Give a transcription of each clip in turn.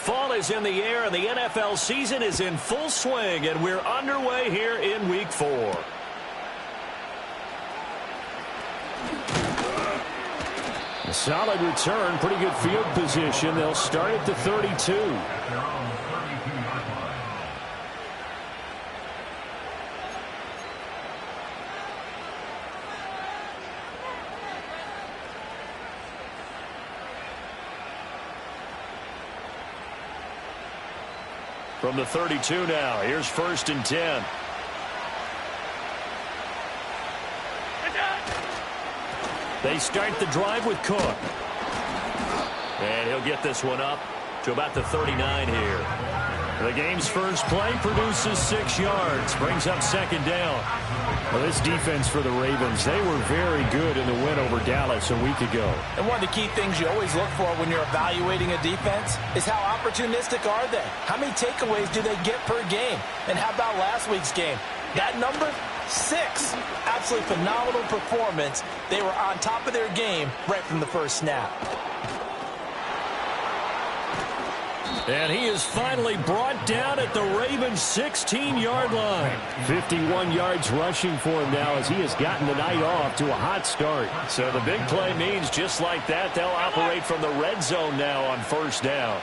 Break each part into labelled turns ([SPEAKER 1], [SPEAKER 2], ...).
[SPEAKER 1] Fall is in the air, and the NFL season is in full swing, and we're underway here in Week 4. A solid return, pretty good field position. They'll start at the 32. From the 32 now, here's 1st and 10. They start the drive with Cook. And he'll get this one up to about the 39 here. The game's first play produces 6 yards, brings up 2nd down. Well, this defense for the Ravens, they were very good in the win over Dallas a week ago.
[SPEAKER 2] And one of the key things you always look for when you're evaluating a defense is how opportunistic are they? How many takeaways do they get per game? And how about last week's game? That number? 6. Absolutely phenomenal performance. They were on top of their game right from the first snap.
[SPEAKER 1] And he is finally brought down at the Ravens' 16-yard line. 51 yards rushing for him now as he has gotten the night off to a hot start. So the big play means just like that, they'll operate from the red zone now on 1st down.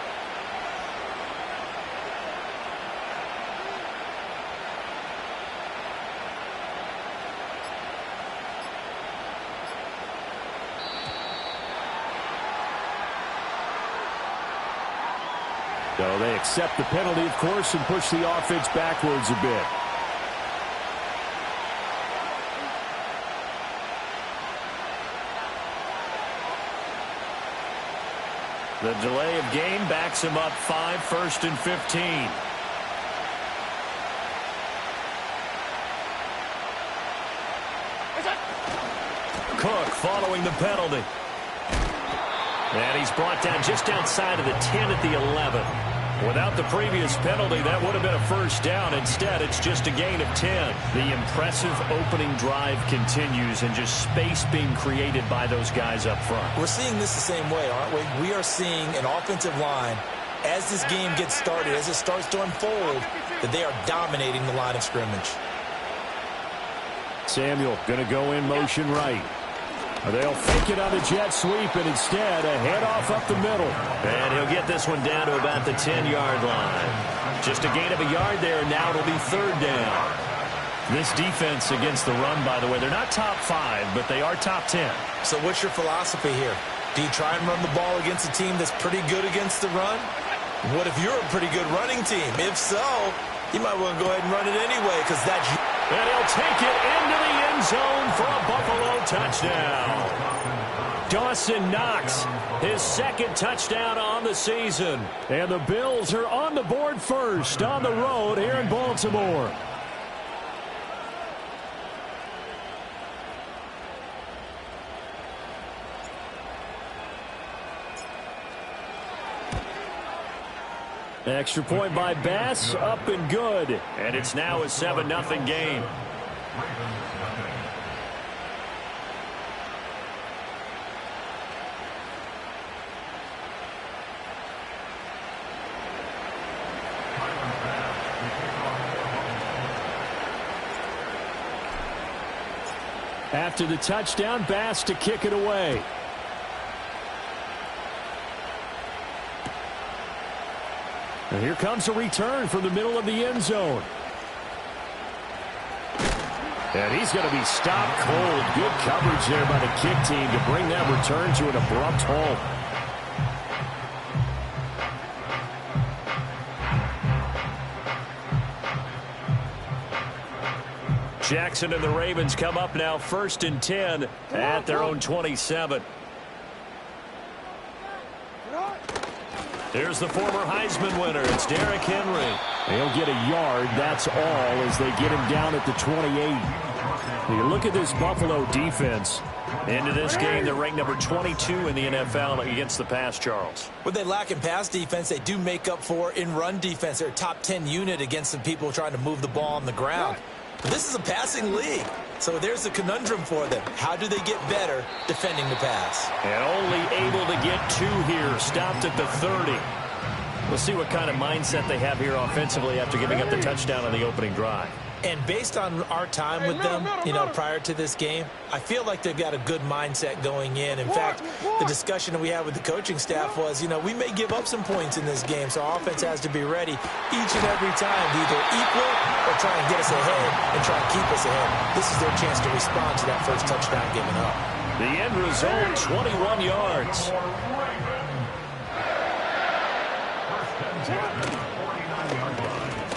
[SPEAKER 1] So they accept the penalty, of course, and push the offense backwards a bit. The delay of game backs him up 5, 1st and 15. Cook following the penalty. And he's brought down just outside of the 10 at the 11. Without the previous penalty, that would have been a 1st down. Instead, it's just a gain of 10. The impressive opening drive continues and just space being created by those guys up front.
[SPEAKER 2] We're seeing this the same way, aren't we? We are seeing an offensive line, as this game gets started, as it starts to unfold, that they are dominating the line of scrimmage.
[SPEAKER 1] Samuel going to go in motion right. They'll fake it on the jet sweep, and instead a handoff up the middle. And he'll get this one down to about the 10-yard line. Just a gain of a yard there, and now it'll be 3rd down. This defense against the run, by the way, they're not top 5, but they are top 10.
[SPEAKER 2] So what's your philosophy here? Do you try and run the ball against a team that's pretty good against the run? What if you're a pretty good running team? If so, you might want to go ahead and run it anyway, because that's...
[SPEAKER 1] And he'll take it into the end zone for a Buffalo touchdown. Dawson Knox, his 2nd touchdown on the season. And the Bills are on the board first on the road here in Baltimore. Extra point by Bass, up and good. And it's now a 7-0 game. After the touchdown, Bass to kick it away. And here comes a return from the middle of the end zone. And he's going to be stopped cold. Good coverage there by the kick team to bring that return to an abrupt halt. Jackson and the Ravens come up now 1st and 10 at their own 27. Here's the former Heisman winner. It's Derrick Henry. They'll get a yard. That's all as they get him down at the 28. You look at this Buffalo defense. Into this game, they're ranked number 22 in the NFL against the pass, Charles.
[SPEAKER 2] What they lack in pass defense, they do make up for in run defense. They're a top 10 unit against the people trying to move the ball on the ground. But this is a passing league. So there's a conundrum for them. How do they get better defending the pass?
[SPEAKER 1] And only able to get 2 here. Stopped at the 30. We'll see what kind of mindset they have here offensively after giving up the touchdown on the opening drive.
[SPEAKER 2] And based on our time with them, prior to this game, I feel like they've got a good mindset going in. In fact, the discussion that we had with the coaching staff was, we may give up some points in this game, so our offense has to be ready each and every time to either equal or try and get us ahead and try and keep us ahead. This is their chance to respond to that first touchdown given up.
[SPEAKER 1] The end result, 21 yards.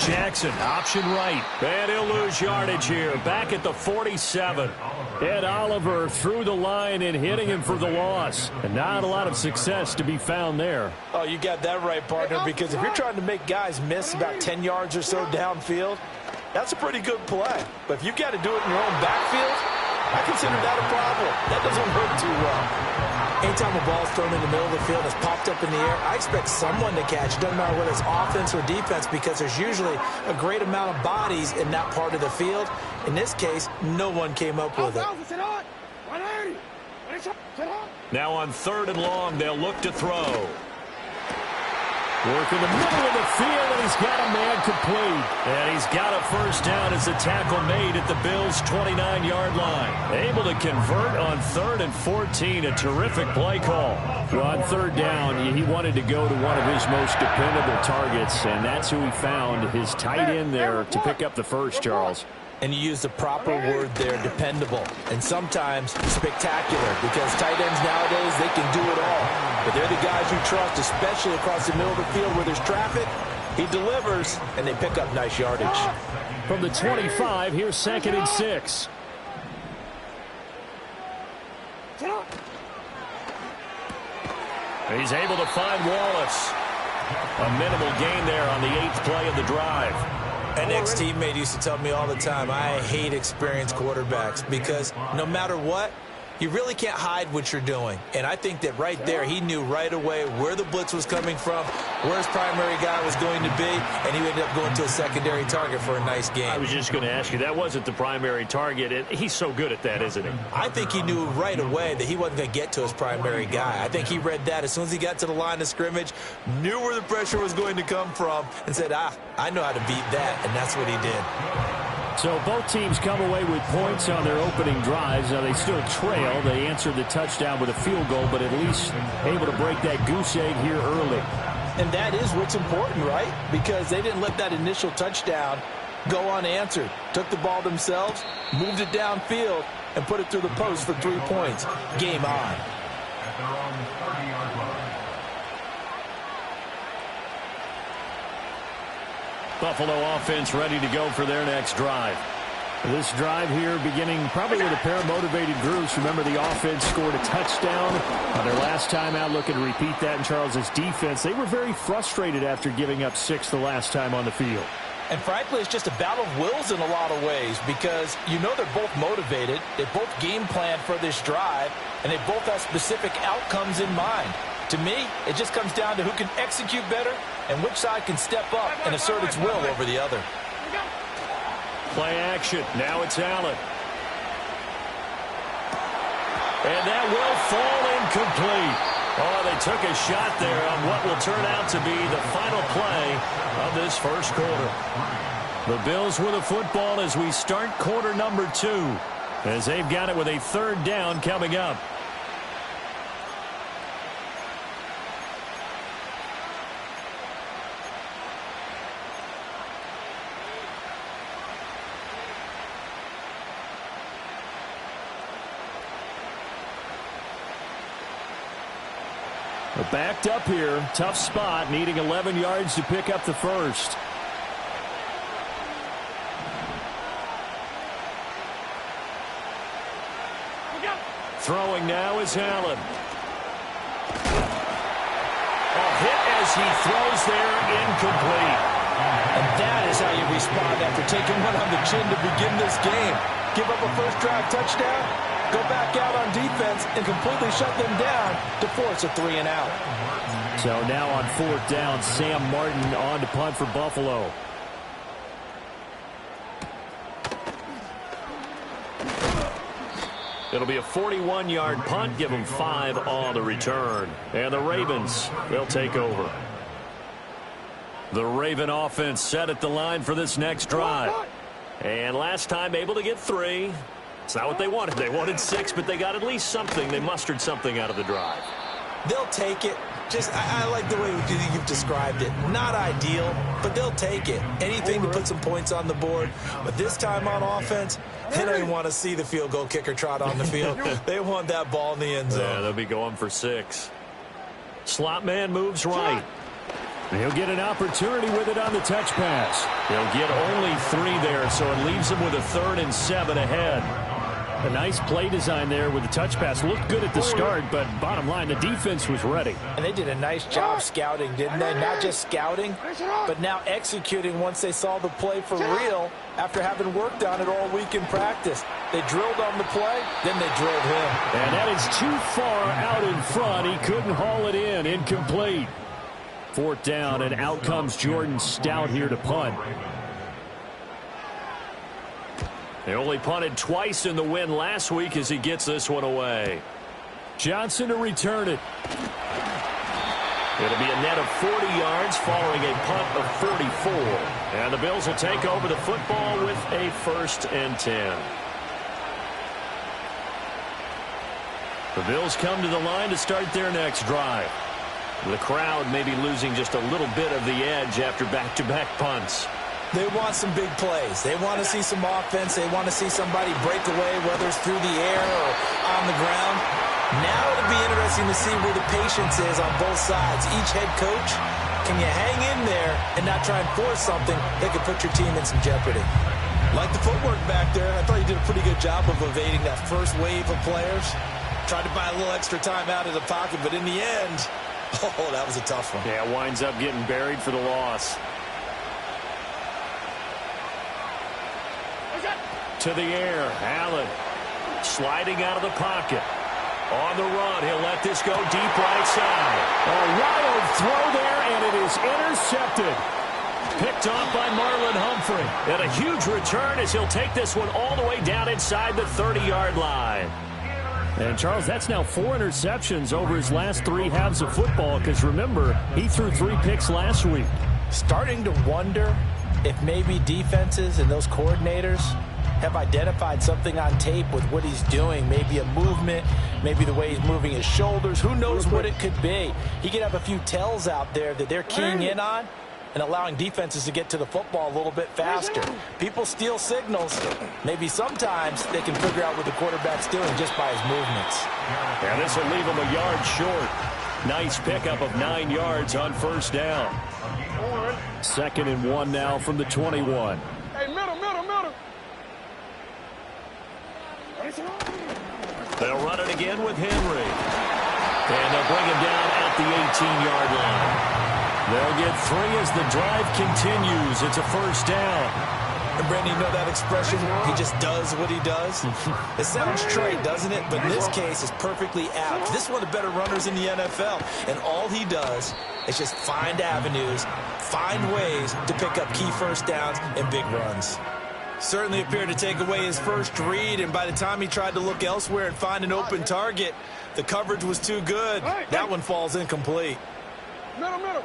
[SPEAKER 1] Jackson, option right. And he'll lose yardage here. Back at the 47. Ed Oliver through the line and hitting him for the loss. And not a lot of success to be found there.
[SPEAKER 2] Oh, you got that right, partner, because if you're trying to make guys miss about 10 yards or so downfield, that's a pretty good play. But if you've got to do it in your own backfield, I consider that a problem. That doesn't work too well. Anytime a ball is thrown in the middle of the field that's popped up in the air, I expect someone to catch. It doesn't matter whether it's offense or defense, because there's usually a great amount of bodies in that part of the field. In this case, no one came up with it.
[SPEAKER 1] Now on 3rd and long, they'll look to throw. Work in the middle of the field, and he's got a man complete. And he's got a first down as the tackle made at the Bills' 29-yard line. Able to convert on 3rd and 14, a terrific play call. Well, on 3rd down, he wanted to go to one of his most dependable targets, and that's who he found, his tight end there, to pick up the first, Charles.
[SPEAKER 2] And you use the proper word there, dependable, and sometimes spectacular, because tight ends nowadays, they can do it all. But they're the guys you trust, especially across the middle of the field where there's traffic. He delivers, and they pick up nice yardage.
[SPEAKER 1] From the 25, here's 2nd and 6. He's able to find Wallace. A minimal gain there on the 8th play of the drive.
[SPEAKER 2] An ex-teammate used to tell me all the time, I hate experienced quarterbacks because no matter what, you really can't hide what you're doing. And I think that right there, he knew right away where the blitz was coming from, where his primary guy was going to be, and he ended up going to a secondary target for a nice game.
[SPEAKER 1] I was just going to ask you, that wasn't the primary target. He's so good at that, isn't he?
[SPEAKER 2] I think he knew right away that he wasn't going to get to his primary guy. I think he read that as soon as he got to the line of scrimmage, knew where the pressure was going to come from, and said, I know how to beat that, and that's what he did.
[SPEAKER 1] So both teams come away with points on their opening drives. Now they still trail. They answered the touchdown with a field goal, but at least able to break that goose egg here early.
[SPEAKER 2] And that is what's important, right? Because they didn't let that initial touchdown go unanswered. Took the ball themselves, moved it downfield, and put it through the post for 3 points. Game on.
[SPEAKER 1] Buffalo offense ready to go for their next drive. This drive here beginning probably with a pair of motivated groups. Remember, the offense scored a touchdown on their last time out, looking to repeat that in Charles's defense. They were very frustrated after giving up 6 the last time on the field.
[SPEAKER 2] And frankly, it's just a battle of wills in a lot of ways because they're both motivated. They both game plan for this drive, and they both have specific outcomes in mind. To me, it just comes down to who can execute better and which side can step up and assert its will over the other.
[SPEAKER 1] Play action. Now it's Allen. And that will fall incomplete. Oh, they took a shot there on what will turn out to be the final play of this first quarter. The Bills with the football as we start quarter number 2, as they've got it with a 3rd down coming up. Backed up here, tough spot, needing 11 yards to pick up the first. Throwing now is Allen. A hit as he throws there, incomplete.
[SPEAKER 2] And that is how you respond after taking one on the chin to begin this game. Give up a first drive touchdown, go back out on defense and completely shut them down to force a 3 and out.
[SPEAKER 1] So now on 4th down, Sam Martin on to punt for Buffalo. It'll be a 41-yard punt, give them 5 on the return. And the Ravens, they'll take over. The Raven offense set at the line for this next drive. And last time able to get 3. It's not what they wanted. They wanted 6, but they got at least something. They mustered something out of the drive.
[SPEAKER 2] They'll take it. I like the way you've described it. Not ideal, but they'll take it. Anything to put some points on the board. But this time on offense, they don't even want to see the field goal kicker trot on the field. They want that ball in the end zone.
[SPEAKER 1] Yeah, they'll be going for 6. Slot man moves right.
[SPEAKER 3] He'll get an opportunity with it on the touch pass.
[SPEAKER 1] He'll get only 3 there, so it leaves him with a 3rd and 7 ahead.
[SPEAKER 3] A nice play design there with the touch pass. Looked good at the start, but bottom line, the defense was ready.
[SPEAKER 2] And they did a nice job scouting, didn't they? Not just scouting, but now executing once they saw the play for real after having worked on it all week in practice. They drilled on the play, then they drilled him.
[SPEAKER 3] And that is too far out in front. He couldn't haul it in. Incomplete. 4th down, and out comes Jordan Stout here to punt.
[SPEAKER 1] They only punted twice in the win last week as he gets this one away.
[SPEAKER 3] Johnson to return it.
[SPEAKER 1] It'll be a net of 40 yards following a punt of 44. And the Bills will take over the football with a 1st and 10. The Bills come to the line to start their next drive. The crowd may be losing just a little bit of the edge after back-to-back punts.
[SPEAKER 2] They want some big plays. They want to see some offense. They want to see somebody break away, whether it's through the air or on the ground. Now it'll be interesting to see where the patience is on both sides. Each head coach, can you hang in there and not try and force something that could put your team in some jeopardy? Like the footwork back there, I thought he did a pretty good job of evading that first wave of players. Tried to buy a little extra time out of the pocket, but in the end, oh, that was a tough one.
[SPEAKER 1] Yeah, winds up getting buried for the loss. To the air, Allen sliding out of the pocket. On the run, he'll let this go deep right side.
[SPEAKER 3] A wild throw there, and it is intercepted.
[SPEAKER 1] Picked off by Marlon Humphrey. And a huge return as he'll take this one all the way down inside the 30-yard line.
[SPEAKER 3] And, Charles, that's now 4 interceptions over his last 3 halves of football, because, remember, he threw 3 picks last week.
[SPEAKER 2] Starting to wonder if maybe defenses and those coordinators have identified something on tape with what he's doing. Maybe a movement, maybe the way he's moving his shoulders. Who knows what it could be? He could have a few tells out there that they're keying in on and allowing defenses to get to the football a little bit faster. People steal signals. Maybe sometimes they can figure out what the quarterback's doing just by his movements.
[SPEAKER 1] And this will leave him a yard short. Nice pickup of 9 yards on 1st down.
[SPEAKER 3] 2nd and 1 now from the 21.
[SPEAKER 4] Hey, middle.
[SPEAKER 1] They'll run it again with Henry. And they'll bring him down at the 18-yard line. They'll get 3 as the drive continues. It's a 1st down.
[SPEAKER 2] And, Brandon, you know that expression? He just does what he does? It sounds trite, doesn't it? But in this case, it's perfectly apt. This is one of the better runners in the NFL. And all he does is just find avenues, find ways to pick up key 1st downs and big runs. Certainly appeared to take away his first read, and by the time he tried to look elsewhere and find an open target, the coverage was too good. That one falls incomplete.
[SPEAKER 4] Middle.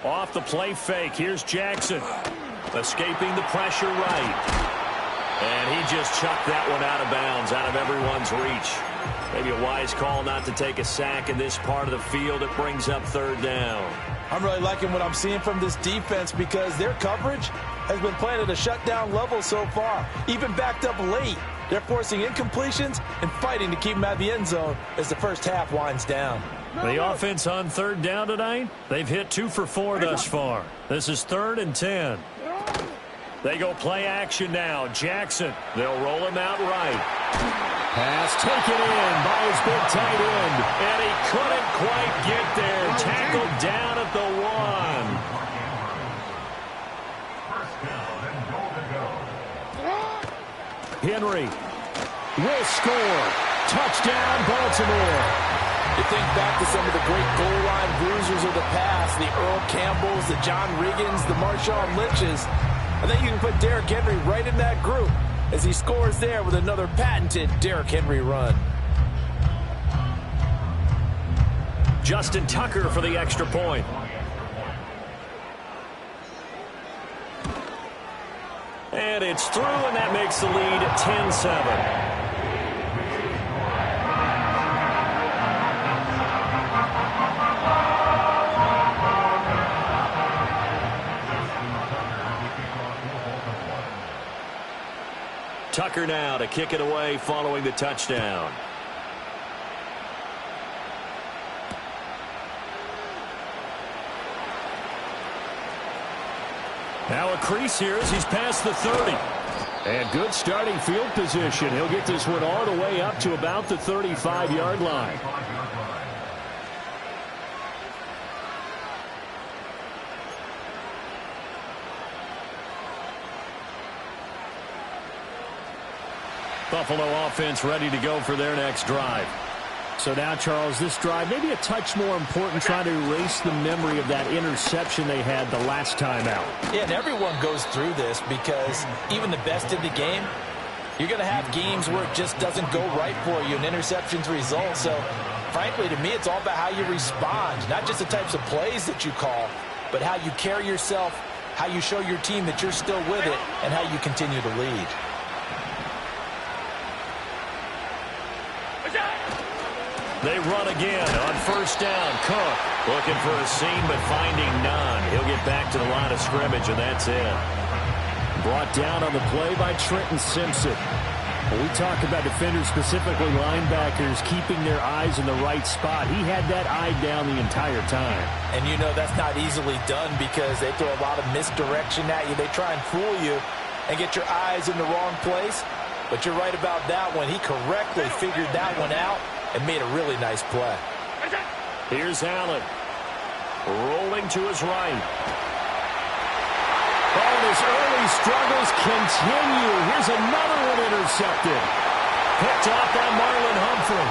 [SPEAKER 1] Off the play fake, here's Jackson. Escaping the pressure right. And he just chucked that one out of bounds, out of everyone's reach. Maybe a wise call not to take a sack in this part of the field. It brings up 3rd down.
[SPEAKER 2] I'm really liking what I'm seeing from this defense because their coverage has been playing at a shutdown level so far. Even backed up late, they're forcing incompletions and fighting to keep them out of the end zone as the first half winds down.
[SPEAKER 1] The offense on 3rd down tonight, they've hit 2 for 4 thus far. This is 3rd and 10. They go play action now. Jackson, they'll roll him out right.
[SPEAKER 3] Pass taken in by his big tight end.
[SPEAKER 1] And he couldn't quite get there. Tackled down at the
[SPEAKER 3] 1. Henry will score. Touchdown, Baltimore.
[SPEAKER 2] You think back to some of the great goal line bruisers of the past, the Earl Campbells, the John Riggins, the Marshawn Lynches. I think you can put Derrick Henry right in that group as he scores there with another patented Derrick Henry run.
[SPEAKER 1] Justin Tucker for the extra point. And it's through, and that makes the lead 10-7. Tucker now to kick it away following the touchdown. Now a crease here as he's past the 30.
[SPEAKER 3] And good starting field position. He'll get this one all the way up to about the 35-yard line.
[SPEAKER 1] Buffalo offense ready to go for their next drive.
[SPEAKER 3] So now, Charles, this drive maybe a touch more important, trying to erase the memory of that interception they had the last time out.
[SPEAKER 2] Yeah, and everyone goes through this because even the best in the game, you're going to have games where it just doesn't go right for you, and interceptions result. So, frankly, to me, it's all about how you respond, not just the types of plays that you call, but how you carry yourself, how you show your team that you're still with it, and how you continue to lead.
[SPEAKER 1] They run again on first down. Cook looking for a seam but finding none. He'll get back to the line of scrimmage, and that's it.
[SPEAKER 3] Brought down on the play by Trenton Simpson. When we talk about defenders, specifically linebackers, keeping their eyes in the right spot, he had that eye down the entire time.
[SPEAKER 2] And you know that's not easily done because they throw a lot of misdirection at you. They try and fool you and get your eyes in the wrong place. But you're right about that one. He correctly figured that one out and made a really nice play.
[SPEAKER 1] Here's Allen. Rolling to his right.
[SPEAKER 3] Oh, his early struggles continue. Here's another one intercepted.
[SPEAKER 1] Picked off by Marlon Humphrey.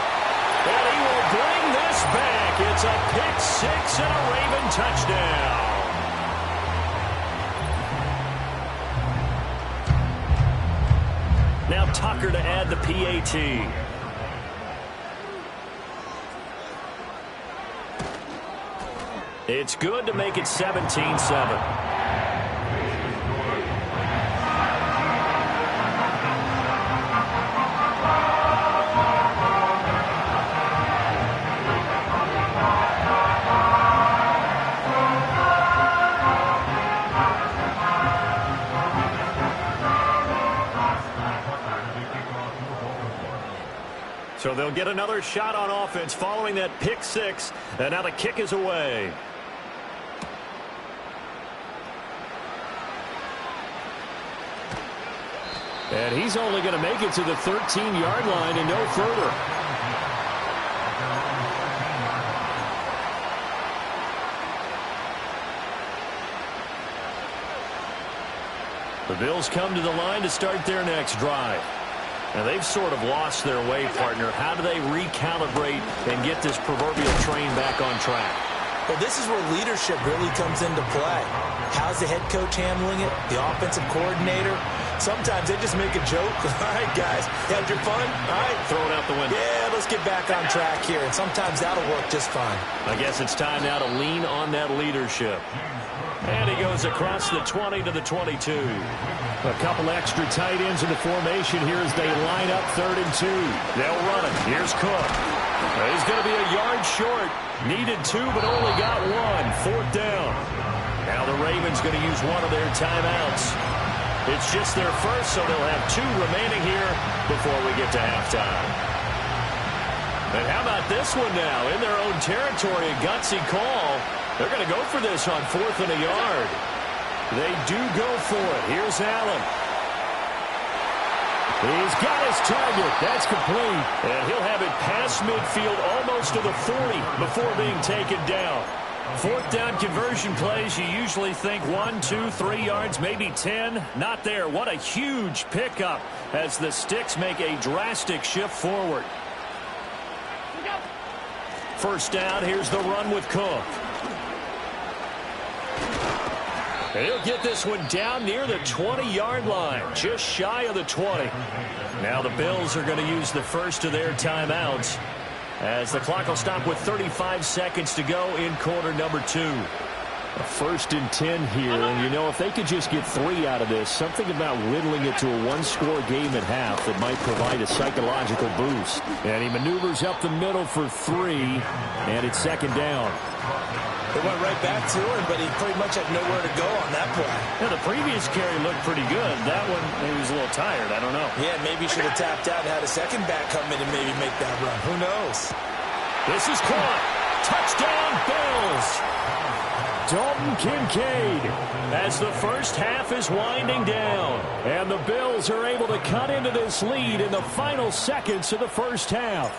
[SPEAKER 1] And he will bring this back. It's a pick six and a Raven touchdown. Now Tucker to add the PAT. It's good to make it 17-7. So they'll get another shot on offense following that pick six. And now the kick is away.
[SPEAKER 3] And he's only going to make it to the 13-yard line and no further.
[SPEAKER 1] The Bills come to the line to start their next drive. Now, they've sort of lost their way, partner. How do they recalibrate and get this proverbial train back on track?
[SPEAKER 2] Well, this is where leadership really comes into play. How's the head coach handling it? The offensive coordinator? Sometimes they just make a joke. All right, guys, had your fun? All right.
[SPEAKER 1] Throw it out the window.
[SPEAKER 2] Yeah, let's get back on track here. And sometimes that'll work just fine.
[SPEAKER 1] I guess it's time now to lean on that leadership. And he goes across the 20 to the 22.
[SPEAKER 3] A couple extra tight ends in the formation here as they line up 3rd and 2.
[SPEAKER 1] They'll run it. Here's Cook. He's going to be a yard short. Needed 2, but only got 1. 4th down. Now the Ravens going to use one of their timeouts. It's just their first, so they'll have 2 remaining here before we get to halftime. And how about this one now? In their own territory, a gutsy call. They're going to go for this on 4th and a yard. They do go for it. Here's Allen.
[SPEAKER 3] He's got his target. That's complete.
[SPEAKER 1] And he'll have it past midfield almost to the 40 before being taken down. 4th down conversion plays, you usually think 1, 2, 3 yards, maybe 10. Not there. What a huge pickup as the Sticks make a drastic shift forward. 1st down, here's the run with Cook. He'll get this one down near the 20-yard line, just shy of the 20. Now the Bills are going to use the first of their timeouts as the clock will stop with 35 seconds to go in quarter number 2.
[SPEAKER 3] A 1st and 10 here, and you know, if they could just get 3 out of this, something about whittling it to a one-score game at half that might provide a psychological boost. And he maneuvers up the middle for 3, and it's 2nd down.
[SPEAKER 2] It went right back to him, but he pretty much had nowhere to go on that play.
[SPEAKER 1] Yeah, the previous carry looked pretty good. That one, he was a little tired. I don't know.
[SPEAKER 2] Yeah, maybe he should have tapped out and had a second back come in and maybe make that run. Who knows?
[SPEAKER 1] This is caught. Touchdown, Bills.
[SPEAKER 3] Dalton Kincaid.
[SPEAKER 1] As the first half is winding down.
[SPEAKER 3] And the Bills are able to cut into this lead in the final seconds of the first half.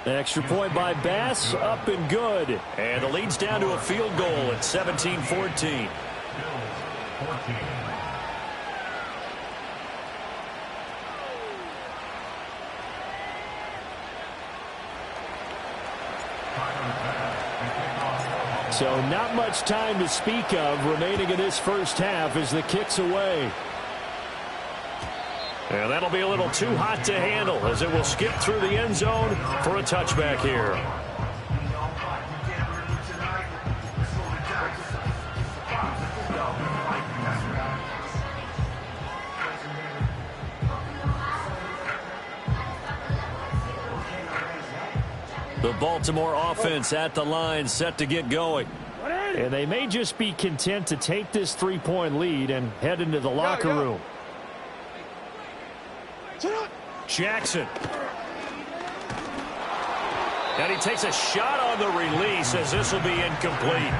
[SPEAKER 3] Extra point by Bass, up and good.
[SPEAKER 1] And the lead's down to a field goal at 17-14.
[SPEAKER 3] So not much time to speak of remaining in this first half as the kick's away.
[SPEAKER 1] And that'll be a little too hot to handle as it will skip through the end zone for a touchback here. The Baltimore offense at the line, set to get going.
[SPEAKER 3] And they may just be content to take this 3-point lead and head into the locker room.
[SPEAKER 1] Jackson. And he takes a shot on the release as this will be incomplete.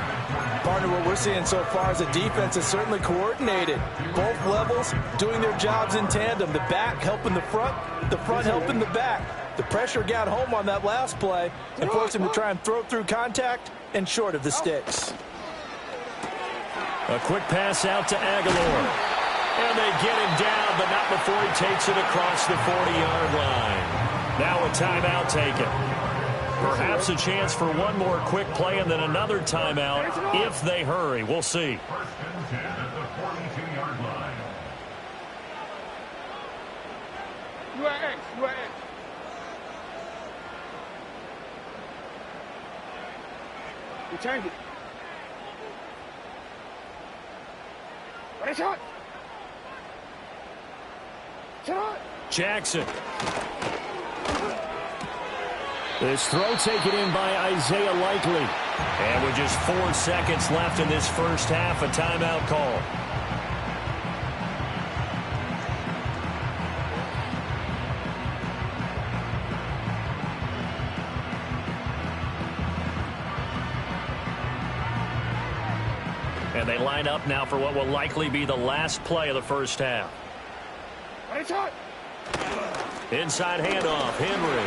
[SPEAKER 2] Partner, what we're seeing so far is the defense is certainly coordinated. Both levels doing their jobs in tandem. The back helping the front helping the back. The pressure got home on that last play and forced him to try and throw through contact and short of the sticks.
[SPEAKER 1] A quick pass out to Aguilar. And they get him down, but not before he takes it across the 40-yard line. Now a timeout taken. Perhaps a chance for one more quick play and then another timeout if they hurry. We'll see.
[SPEAKER 4] You turned it. What a shot!
[SPEAKER 1] Jackson.
[SPEAKER 3] This throw taken in by Isaiah Likely.
[SPEAKER 1] And with just 4 seconds left in this first half, a timeout call. And they line up now for what will likely be the last play of the first half. Inside handoff, Henry.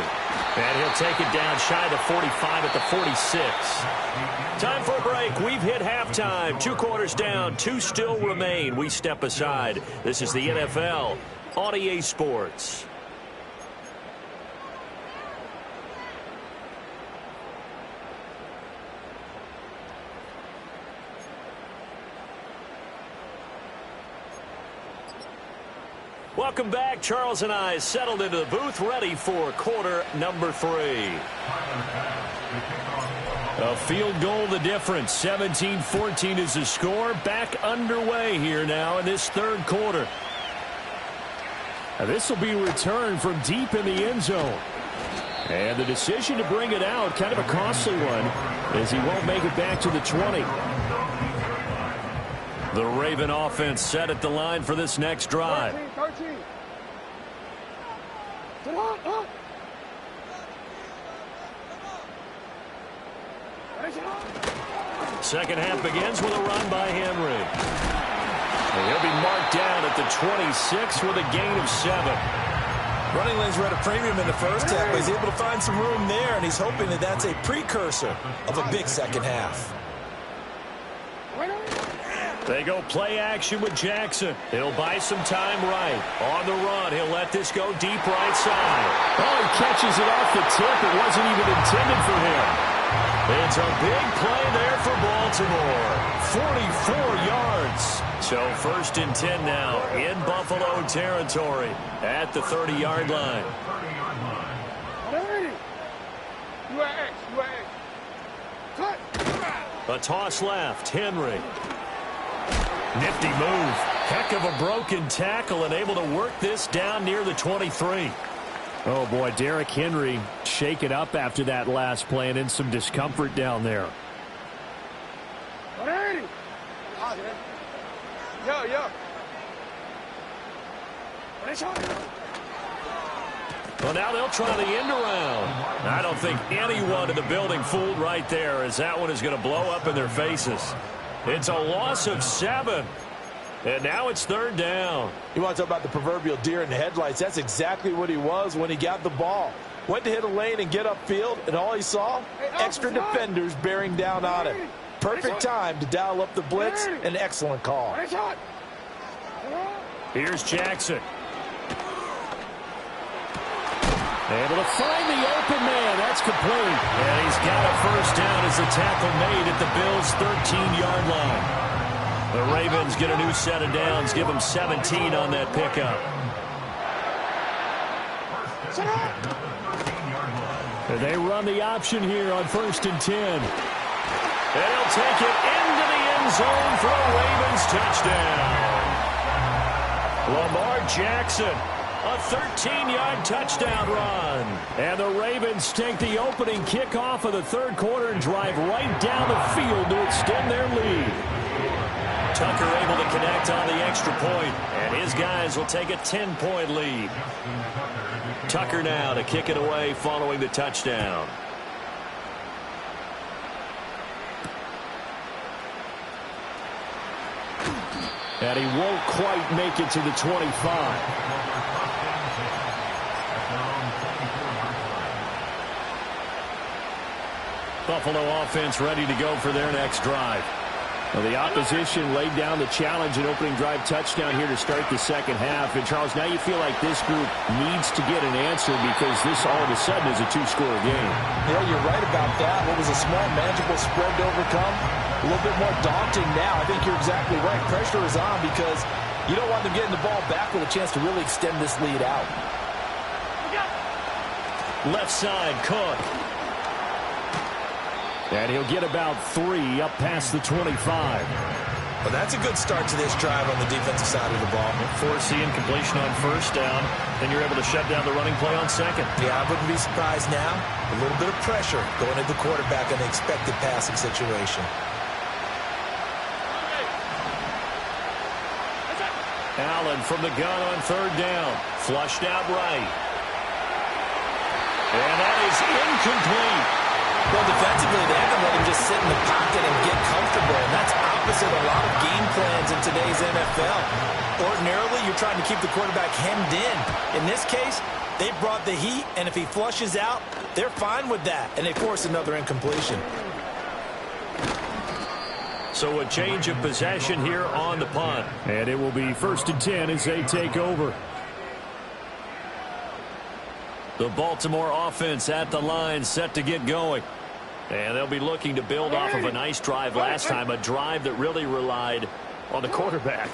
[SPEAKER 1] And he'll take it down shy of the 45 at the 46. Time for a break. We've hit halftime. 2 quarters down, 2 still remain. We step aside. This is the NFL on EA Sports. Welcome back. Charles and I settled into the booth, ready for quarter number 3. A field goal the difference. 17-14 is the score. Back underway here now in this third quarter.
[SPEAKER 3] Now this will be returned from deep in the end zone. And the decision to bring it out, kind of a costly one, as he won't make it back to the 20.
[SPEAKER 1] The Raven offense set at the line for this next drive.
[SPEAKER 4] 13.
[SPEAKER 1] Second half begins with a run by Henry. And he'll be marked down at the 26 with a gain of 7.
[SPEAKER 2] Running lanes were at a premium in the first half, but he's able to find some room there, and he's hoping that that's a precursor of a big second half.
[SPEAKER 1] They go play action with Jackson. He'll buy some time right. On the run, he'll let this go deep right side.
[SPEAKER 3] Oh, he catches it off the tip. It wasn't even intended for him.
[SPEAKER 1] It's a big play there for Baltimore. 44 yards. So 1st and 10 now in Buffalo territory at the 30-yard line. A toss left. Henry. Nifty move. Heck of a broken tackle and able to work this down near the 23.
[SPEAKER 3] Oh, boy, Derrick Henry shaken up after that last play and in some discomfort down there.
[SPEAKER 1] Well, now they'll try the end around. I don't think anyone in the building fooled right there, as that one is going to blow up in their faces. It's a loss of 7. And now it's 3rd down.
[SPEAKER 2] You want to talk about the proverbial deer in the headlights? That's exactly what he was when he got the ball. Went to hit a lane and get upfield, and all he saw? Extra defenders bearing down on him. Perfect time to dial up the blitz. An excellent call.
[SPEAKER 1] Here's Jackson. Able to find the open man. That's complete. And he's got a 1st down as the tackle made at the Bills' 13-yard line. The Ravens get a new set of downs. Give them 17 on that pickup.
[SPEAKER 3] And they run the option here on 1st and 10.
[SPEAKER 1] And he'll take it into the end zone for a Ravens touchdown. Lamar Jackson, a 13-yard touchdown run.
[SPEAKER 3] And the Ravens take the opening kickoff of the 3rd quarter and drive right down the field to extend their lead.
[SPEAKER 1] Tucker able to connect on the extra point, and his guys will take a 10-point lead. Tucker now to kick it away following the touchdown.
[SPEAKER 3] And he won't quite make it to the 25.
[SPEAKER 1] Buffalo offense ready to go for their next drive.
[SPEAKER 3] Well, the opposition laid down the challenge and opening drive touchdown here to start the 2nd half. And, Charles, now you feel like this group needs to get an answer because this all of a sudden is a 2-score game.
[SPEAKER 2] Yeah, you're right about that. What was a small, manageable spread to overcome? A little bit more daunting now. I think you're exactly right. Pressure is on because you don't want them getting the ball back with a chance to really extend this lead out.
[SPEAKER 1] Left side, Cook.
[SPEAKER 3] And he'll get about 3 up past the 25.
[SPEAKER 2] Well, that's a good start to this drive on the defensive side of the ball.
[SPEAKER 1] Force the incompletion on 1st down, then you're able to shut down the running play on 2nd.
[SPEAKER 2] Yeah, I wouldn't be surprised now. A little bit of pressure going at the quarterback in the expected passing situation.
[SPEAKER 1] Allen from the gun on 3rd down. Flushed out right. And that is incomplete.
[SPEAKER 2] Well, defensively, they haven't let him just sit in the pocket and get comfortable, and that's opposite a lot of game plans in today's NFL. Ordinarily, you're trying to keep the quarterback hemmed in. In this case, they brought the heat, and if he flushes out, they're fine with that, and they force another incompletion.
[SPEAKER 1] So a change of possession here on the punt.
[SPEAKER 3] And it will be 1st and 10 as they take over.
[SPEAKER 1] The Baltimore offense at the line set to get going. And they'll be looking to build off of a nice drive last time, a drive that really relied on the quarterback.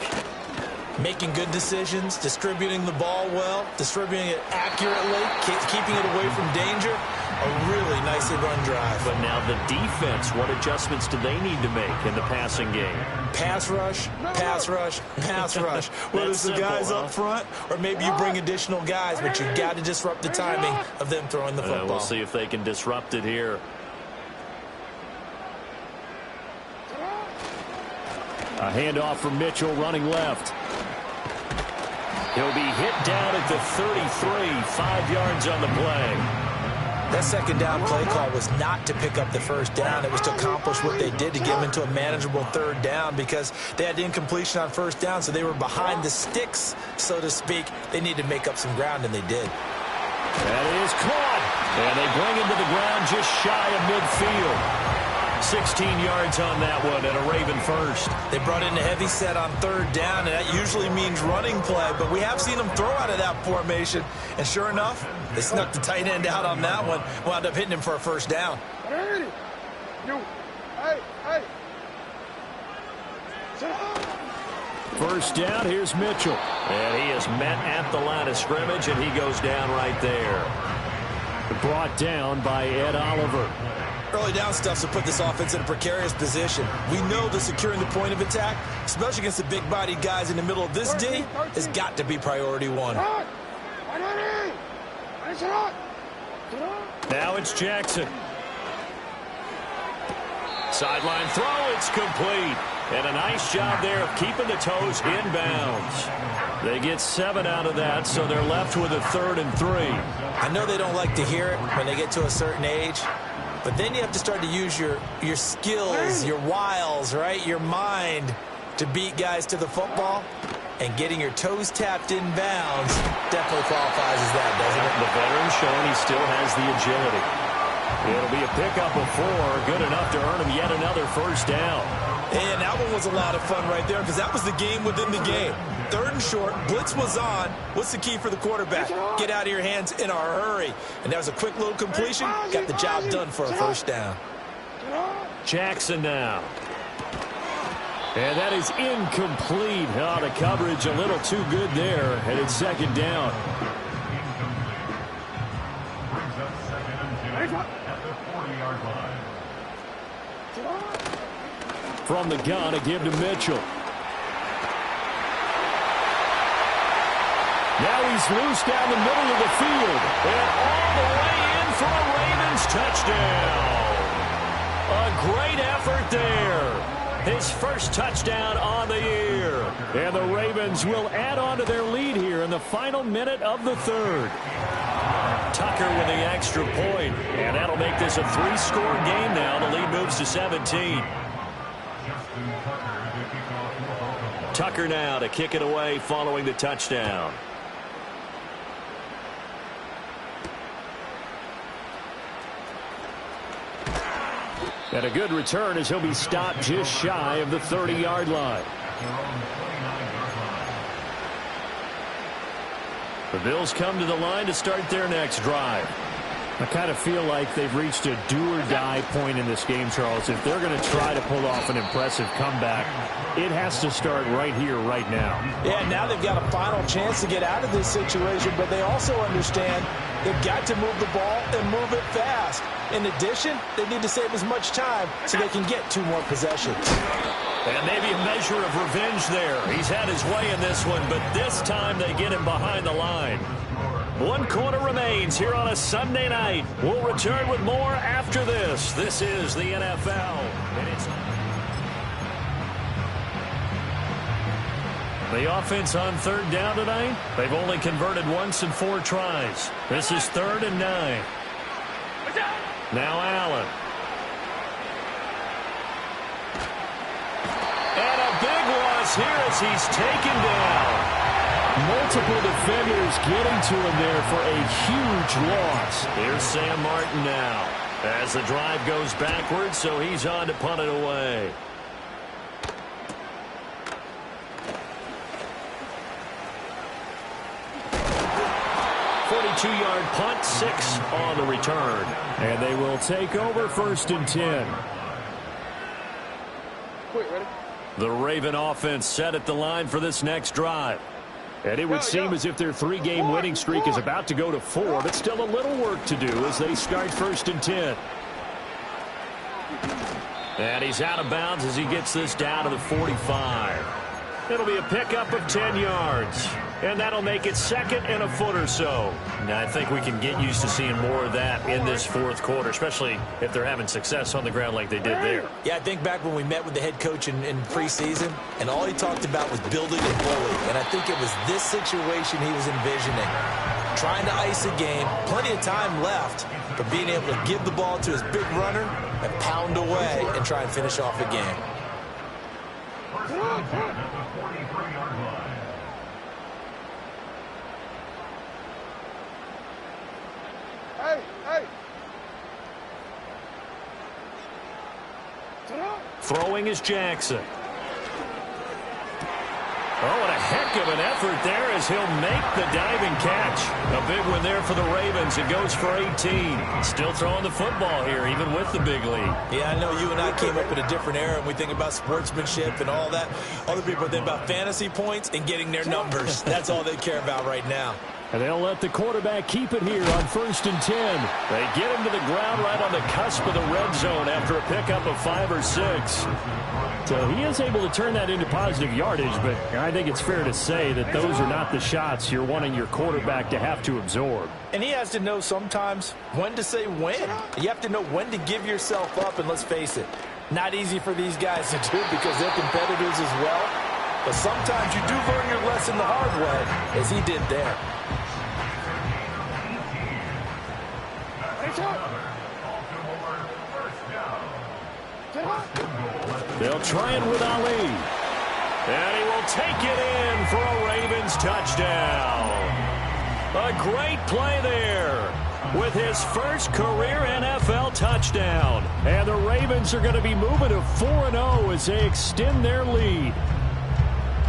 [SPEAKER 2] Making good decisions, distributing the ball well, distributing it accurately, keeping it away from danger. A really nicely run drive.
[SPEAKER 1] But now the defense, what adjustments do they need to make in the passing game?
[SPEAKER 2] Pass rush, pass rush, pass rush. Whether it's the guys up front or maybe you bring additional guys, but you've got to disrupt the timing of them throwing the football.
[SPEAKER 1] We'll see if they can disrupt it here.
[SPEAKER 3] A handoff from Mitchell running left.
[SPEAKER 1] He'll be hit down at the 33, 5 yards on the play.
[SPEAKER 2] That second down play call was not to pick up the 1st down. It was to accomplish what they did to get them into a manageable 3rd down because they had the incompletion on 1st down, so they were behind the sticks, so to speak. They needed to make up some ground, and they did.
[SPEAKER 1] That is caught. And they bring him to the ground just shy of midfield. 16 yards on that one and a Raven first.
[SPEAKER 2] They brought in a heavy set on 3rd down, and that usually means running play, but we have seen them throw out of that formation, and sure enough, they snuck the tight end out on that one, wound up hitting him for a 1st down.
[SPEAKER 4] You. Hey, hey. Sit up.
[SPEAKER 3] First down, here's Mitchell.
[SPEAKER 1] And he is met at the line of scrimmage, and he goes down right there.
[SPEAKER 3] Brought down by Ed Oliver.
[SPEAKER 2] Early down stuff to put this offense in a precarious position. We know that securing the point of attack, especially against the big-bodied guys in the middle of this D, has got to be priority one.
[SPEAKER 1] Now it's Jackson. Sideline throw, it's complete. And a nice job there of keeping the toes inbounds. They get 7 out of that, so they're left with a 3rd and 3.
[SPEAKER 2] I know they don't like to hear it when they get to a certain age, but then you have to start to use your skills, your wiles, right? Your mind to beat guys to the football. And getting your toes tapped in bounds definitely qualifies as that, doesn't it?
[SPEAKER 1] The veteran showing he still has the agility. It'll be a pickup of 4, good enough to earn him yet another first down.
[SPEAKER 2] And that one was a lot of fun right there because that was the game within the game. 3rd and short, blitz was on. What's the key for the quarterback? Get out of your hands in a hurry. And that was a quick little completion. Got the job done for a first down.
[SPEAKER 1] Jackson now.
[SPEAKER 3] And that is incomplete. Oh, the coverage a little too good there. And it's 2nd down. From the gun, a give to Mitchell. Now he's loose down the middle of the field.
[SPEAKER 1] And all the way in for a Ravens touchdown. A great effort there. His first touchdown on the year.
[SPEAKER 3] And the Ravens will add on to their lead here in the final minute of the 3rd.
[SPEAKER 1] Tucker with the extra point. And that'll make this a 3-score game now. The lead moves to 17. Tucker now to kick it away following the touchdown.
[SPEAKER 3] And a good return as he'll be stopped just shy of the 30-yard line.
[SPEAKER 1] The Bills come to the line to start their next drive.
[SPEAKER 3] I kind of feel like they've reached a do-or-die point in this game, Charles. If they're going to try to pull off an impressive comeback, it has to start right here, right now.
[SPEAKER 2] Yeah, now they've got a final chance to get out of this situation, but they also understand they've got to move the ball and move it fast. In addition, they need to save as much time so they can get 2 more possessions.
[SPEAKER 1] And maybe a measure of revenge there. He's had his way in this one, but this time they get him behind the line. 1 quarter remains here on a Sunday night. We'll return with more after this. This is the NFL. And it's the offense on 3rd down tonight. They've only converted once in 4 tries. This is 3rd and 9. Now Allen. And a big loss here as he's taken down.
[SPEAKER 3] Multiple defenders getting to him there for a huge loss.
[SPEAKER 1] Here's Sam Martin now as the drive goes backwards, so he's on to punt it away. Yard punt, 6 on the return.
[SPEAKER 3] And they will take over 1st and 10.
[SPEAKER 4] Quick, ready?
[SPEAKER 1] The Raven offense set at the line for this next drive.
[SPEAKER 3] And it would seem as if their 3-game winning streak is about to go to 4, but still a little work to do as they start 1st and 10.
[SPEAKER 1] And he's out of bounds as he gets this down to the 45. It'll be a pickup of 10 yards. And that'll make it 2nd and a foot or so. Now, I think we can get used to seeing more of that in this 4th quarter, especially if they're having success on the ground like they did there.
[SPEAKER 2] Yeah, I think back when we met with the head coach in preseason, and all he talked about was building and bullying. And I think it was this situation he was envisioning. Trying to ice a game, plenty of time left, but being able to give the ball to his big runner and pound away and try and finish off a game.
[SPEAKER 4] Hey, hey.
[SPEAKER 1] Throwing is Jackson. Oh, and a heck of an effort there as he'll make the diving catch. A big one there for the Ravens. It goes for 18. Still throwing the football here, even with the big lead.
[SPEAKER 2] Yeah, I know you and I came up in a different era, and we think about sportsmanship and all that. Other people think about fantasy points and getting their numbers. That's all they care about right now.
[SPEAKER 3] And they'll let the quarterback keep it here on 1st and 10.
[SPEAKER 1] They get him to the ground right on the cusp of the red zone after a pickup of 5 or 6.
[SPEAKER 3] So he is able to turn that into positive yardage, but I think it's fair to say that those are not the shots you're wanting your quarterback to have to absorb.
[SPEAKER 2] And he has to know sometimes when to say when. You have to know when to give yourself up, and let's face it, not easy for these guys to do because they're competitors as well. But sometimes you do learn your lesson the hard way, as he did there.
[SPEAKER 1] They'll try it with Ali. And he will take it in for a Ravens touchdown. A great play there with his first career NFL touchdown.
[SPEAKER 3] And the Ravens are going to be moving to 4-0 as they extend their lead.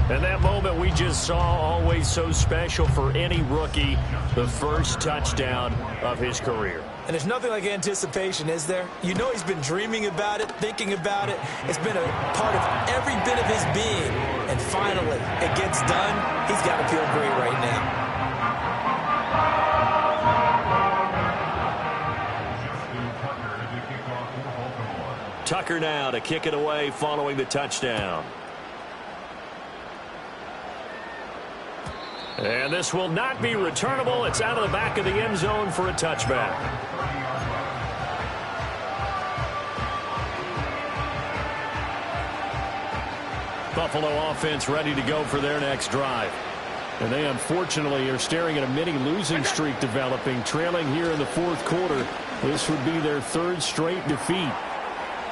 [SPEAKER 1] And that moment we just saw, always so special for any rookie, the first touchdown of his career.
[SPEAKER 2] And there's nothing like anticipation, is there? You know he's been dreaming about it, thinking about it. It's been a part of every bit of his being. And finally, it gets done. He's got to feel great right now.
[SPEAKER 1] Tucker now to kick it away following the touchdown. And this will not be returnable. It's out of the back of the end zone for a touchback. Buffalo offense ready to go for their next drive.
[SPEAKER 3] And they unfortunately are staring at a mini losing streak developing, trailing here in the 4th quarter. This would be their 3rd straight defeat.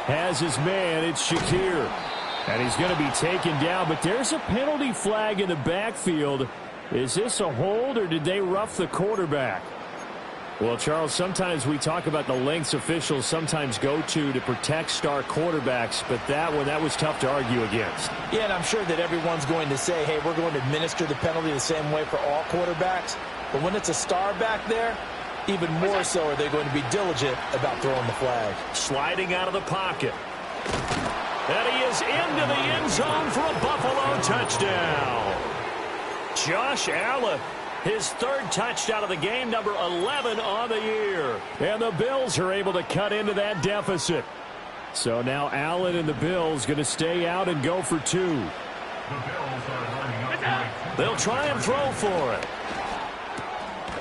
[SPEAKER 3] Has his man, it's Shakir. And he's going to be taken down, but there's a penalty flag in the backfield. Is this a hold, or did they rough the quarterback? Well, Charles, sometimes we talk about the lengths officials sometimes go to protect star quarterbacks, but that was tough to argue against.
[SPEAKER 2] Yeah, and I'm sure that everyone's going to say, hey, we're going to administer the penalty the same way for all quarterbacks. But when it's a star back there, even more so are they going to be diligent about throwing the flag.
[SPEAKER 1] Sliding out of the pocket. And he is into the end zone for a Buffalo touchdown. Josh Allen, his 3rd touchdown of the game, number 11 on the year.
[SPEAKER 3] And the Bills are able to cut into that deficit. So now Allen and the Bills going to stay out and go for 2.
[SPEAKER 1] They'll try and throw for it.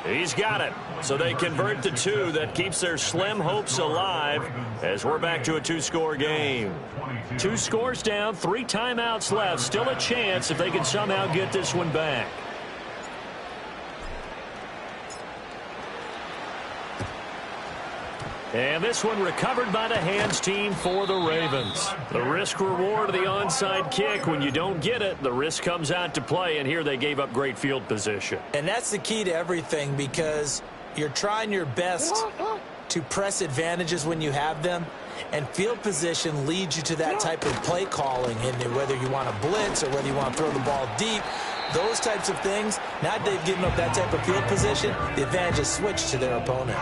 [SPEAKER 1] He's got it. So they convert the 2. That keeps their slim hopes alive as we're back to a 2-score game. 2 scores down, 3 timeouts left. Still a chance if they can somehow get this one back. And this one recovered by the hands team for the Ravens. The risk reward of the onside kick. When you don't get it, the risk comes out to play, and here they gave up great field position.
[SPEAKER 2] And that's the key to everything, because you're trying your best to press advantages when you have them, and field position leads you to that type of play calling, and whether you want to blitz or whether you want to throw the ball deep, those types of things. Now they've given up that type of field position, the advantage is switched to their opponent.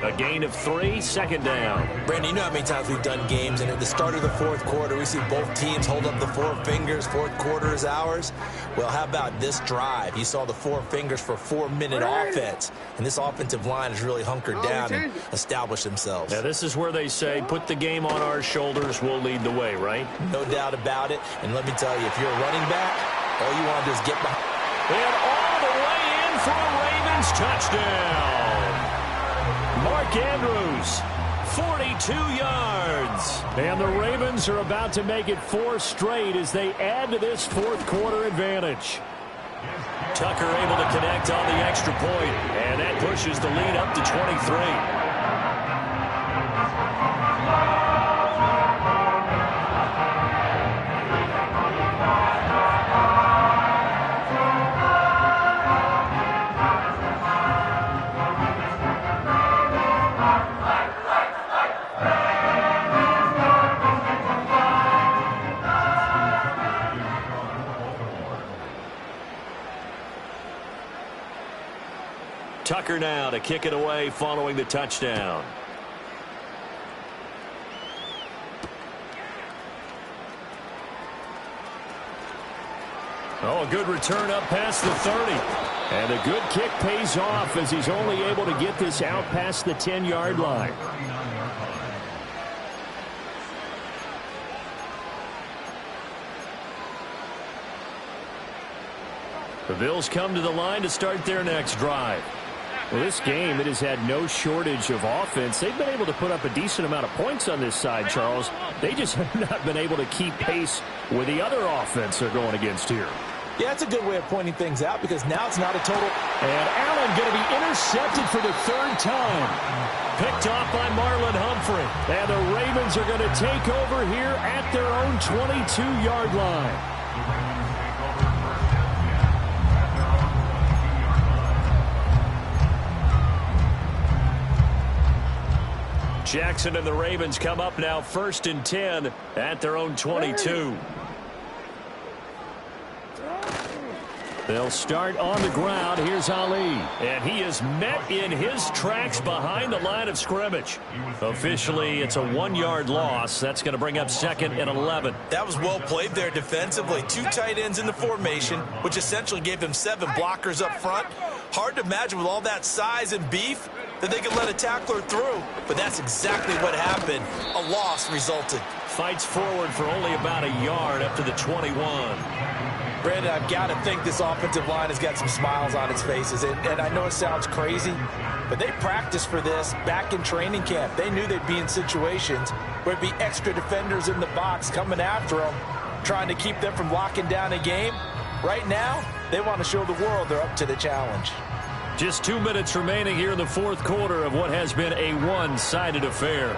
[SPEAKER 1] A gain of 3, 2nd down.
[SPEAKER 2] Brandon, you know how many times we've done games, and at the start of the 4th quarter, we see both teams hold up the 4 fingers, 4th quarter is ours. Well, how about this drive? You saw the 4 fingers for 4-minute offense, and this offensive line has really hunkered down and established themselves.
[SPEAKER 1] Now, this is where they say, put the game on our shoulders, we'll lead the way, right?
[SPEAKER 2] No doubt about it, and let me tell you, if you're a running back, all you want to do is get behind.
[SPEAKER 1] And all the way in for a Ravens touchdown. Mark Andrews, 42 yards.
[SPEAKER 3] And the Ravens are about to make it 4 straight as they add to this 4th quarter advantage.
[SPEAKER 1] Tucker able to connect on the extra point, and that pushes the lead up to 23. blocker now to kick it away following the touchdown. Oh, a good return up past the 30. And a good kick pays off as he's only able to get this out past the 10-yard line. The Bills come to the line to start their next drive. Well, this game, it has had no shortage of offense. They've been able to put up a decent amount of points on this side, Charles. They just have not been able to keep pace with the other offense they're going against here.
[SPEAKER 2] Yeah, that's a good way of pointing things out because now it's not a total.
[SPEAKER 3] And Allen going to be intercepted for the third time.
[SPEAKER 1] Picked off by Marlon Humphrey.
[SPEAKER 3] And the Ravens are going to take over here at their own 22-yard line.
[SPEAKER 1] Jackson and the Ravens come up now 1st and 10 at their own 22. They'll start on the ground. Here's Ali. And he is met in his tracks behind the line of scrimmage. Officially, it's a 1-yard loss. That's going to bring up 2nd and 11.
[SPEAKER 2] That was well played there defensively. 2 tight ends in the formation, which essentially gave them 7 blockers up front. Hard to imagine with all that size and beef that they could let a tackler through. But that's exactly what happened. A loss resulted.
[SPEAKER 1] Fights forward for only about a yard up to the 21.
[SPEAKER 2] Brandon, I've got to think this offensive line has got some smiles on its faces. And I know it sounds crazy, but they practiced for this back in training camp. They knew they'd be in situations where there'd be extra defenders in the box coming after them, trying to keep them from locking down a game. Right now, they want to show the world they're up to the challenge.
[SPEAKER 1] Just 2 minutes remaining here in the fourth quarter of what has been a one-sided affair.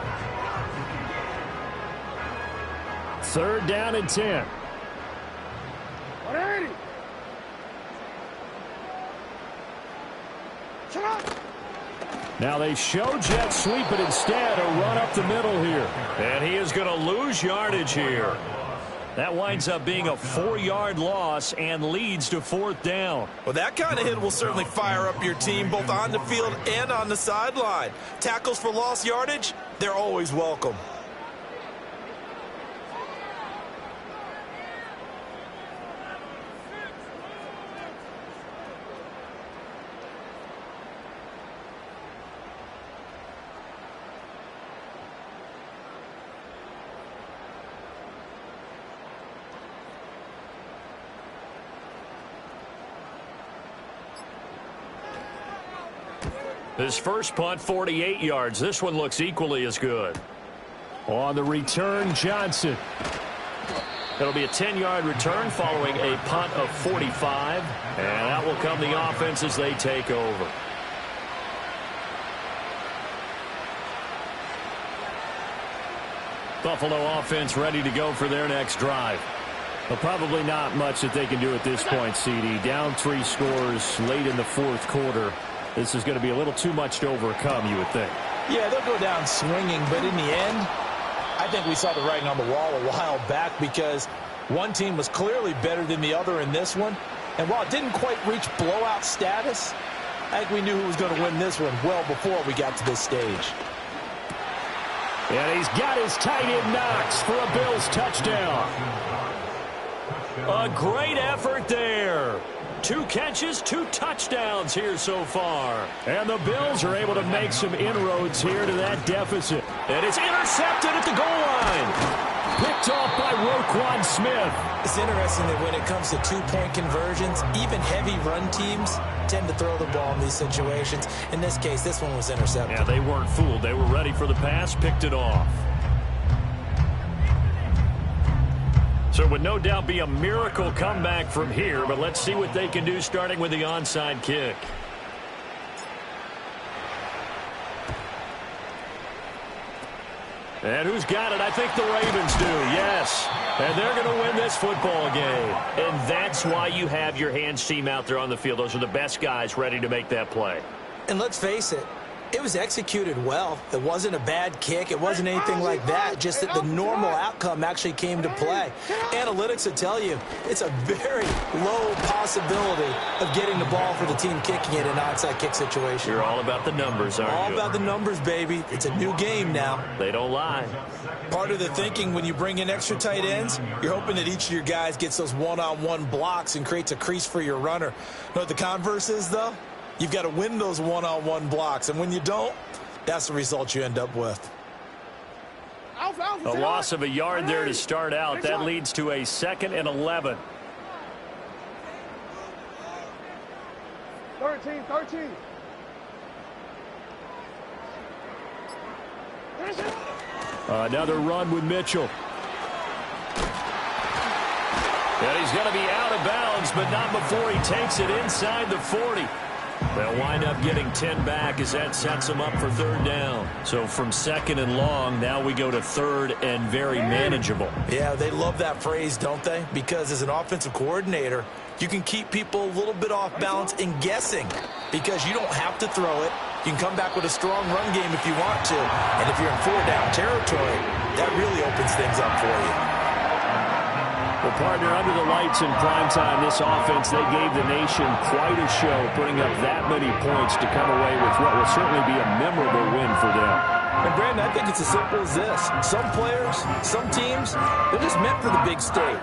[SPEAKER 3] 3rd down and 10.
[SPEAKER 4] 180. Shut up.
[SPEAKER 3] Now they show jet sweep, but instead a run up the middle here.
[SPEAKER 1] And he is going to lose yardage here. That winds up being a 4-yard loss and leads to 4th down.
[SPEAKER 2] Well, that kind of hit will certainly fire up your team both on the field and on the sideline. Tackles for lost yardage, they're always welcome.
[SPEAKER 1] His first punt, 48 yards. This one looks equally as good.
[SPEAKER 3] On the return, Johnson.
[SPEAKER 1] It'll be a 10-yard return following a punt of 45. And that will come the offense as they take over. Buffalo offense ready to go for their next drive.
[SPEAKER 3] Well, probably not much that they can do at this point, CD. Down 3 scores late in the fourth quarter. This is going to be a little too much to overcome, you would think.
[SPEAKER 2] Yeah, they'll go down swinging, but in the end, I think we saw the writing on the wall a while back because one team was clearly better than the other in this one. And while it didn't quite reach blowout status, I think we knew who was going to win this one well before we got to this stage.
[SPEAKER 3] And he's got his tight end Knox for a Bills touchdown.
[SPEAKER 1] A great effort there. 2 catches, 2 touchdowns here so far.
[SPEAKER 3] And the Bills are able to make some inroads here to that deficit.
[SPEAKER 1] And it's intercepted at the goal line.
[SPEAKER 3] Picked off by Roquan Smith.
[SPEAKER 2] It's interesting that when it comes to 2-point conversions, even heavy run teams tend to throw the ball in these situations. In this case, this one was intercepted.
[SPEAKER 1] Yeah, they weren't fooled. They were ready for the pass, picked it off. So it would no doubt be a miracle comeback from here, but let's see what they can do starting with the onside kick. And who's got it? I think the Ravens do, yes. And they're going to win this football game. And that's why you have your hands team out there on the field. Those are the best guys ready to make that play.
[SPEAKER 2] And let's face it, It was executed well. It wasn't a bad kick. It wasn't anything like that. Just that the normal outcome actually came to play. Analytics will tell you it's a very low possibility of getting the ball for the team kicking it in an onside kick situation.
[SPEAKER 3] You're all about the numbers, aren't you?
[SPEAKER 2] All about the numbers, baby. It's a new game now.
[SPEAKER 3] They don't lie.
[SPEAKER 2] Part of the thinking when you bring in extra tight ends, you're hoping that each of your guys gets those one-on-one blocks and creates a crease for your runner. You know what the converse is, though? You've got to win those one-on-one blocks, and when you don't, that's the result you end up with.
[SPEAKER 1] A loss of a yard there to start out. That leads to a 2nd and 11.
[SPEAKER 4] 13.
[SPEAKER 3] Another run with Mitchell.
[SPEAKER 1] And he's going to be out of bounds, but not before he takes it inside the 40. They'll wind up getting 10 back as that sets them up for 3rd down. So from 2nd and long, now we go to 3rd and very manageable.
[SPEAKER 2] Yeah, they love that phrase, don't they? Because as an offensive coordinator, you can keep people a little bit off balance and guessing because you don't have to throw it. You can come back with a strong run game if you want to. And if you're in 4-down territory, that really opens things up for you.
[SPEAKER 3] Well, partner, under the lights in primetime, this offense, they gave the nation quite a show, putting up that many points to come away with what will certainly be a memorable win for them.
[SPEAKER 2] And, Brandon, I think it's as simple as this. Some players, some teams, they're just meant for the big stage.